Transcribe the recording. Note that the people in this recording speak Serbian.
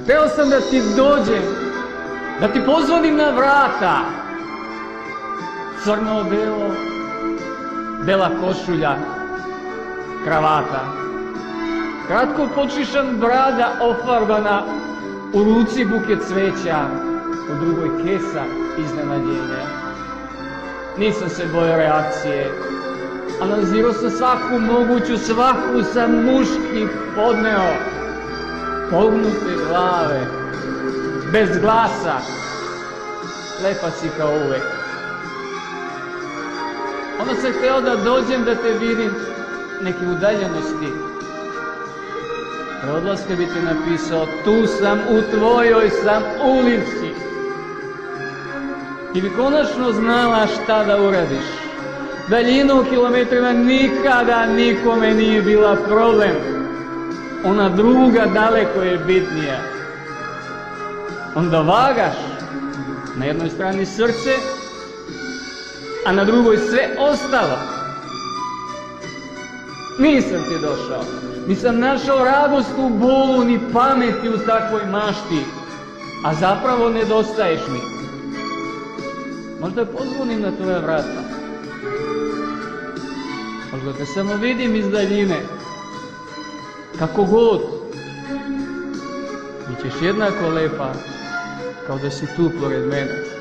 Hteo sam da ti dođem, da ti pozvonim na vrata. Crno odelo, bela košulja, kravata. Kratko počišan brada ofarbana, u ruci buket cveća, u drugoj kesa iznenađenja. Nisam se bojao reakcije, analizirao sam svaku moguću, svaku sam muški podneo. Pognute glave, bez glasa, lepa si kao uvek. Onda sam hteo da dođem da te vidim neke udaljenosti. Pre odlaska bi ti napisao, tu sam u tvojoj sam ulici. Ti bi konačno znala šta da uradiš. Daljina u kilometrima nikada nikome nije bila problem. Ona druga daleko je bitnija. Onda vagaš na jednoj strani srce, a na drugoj sve ostalo. Nisam ti došao, nisam našao radost u bolu ni pameti u takvoj mašti, a zapravo nedostaješ mi. Možda pozvonim na tvoja vrata, možda te samo vidim iz daljine. Kako god, bit ćeš jednako lepa kao da si tu pored mene.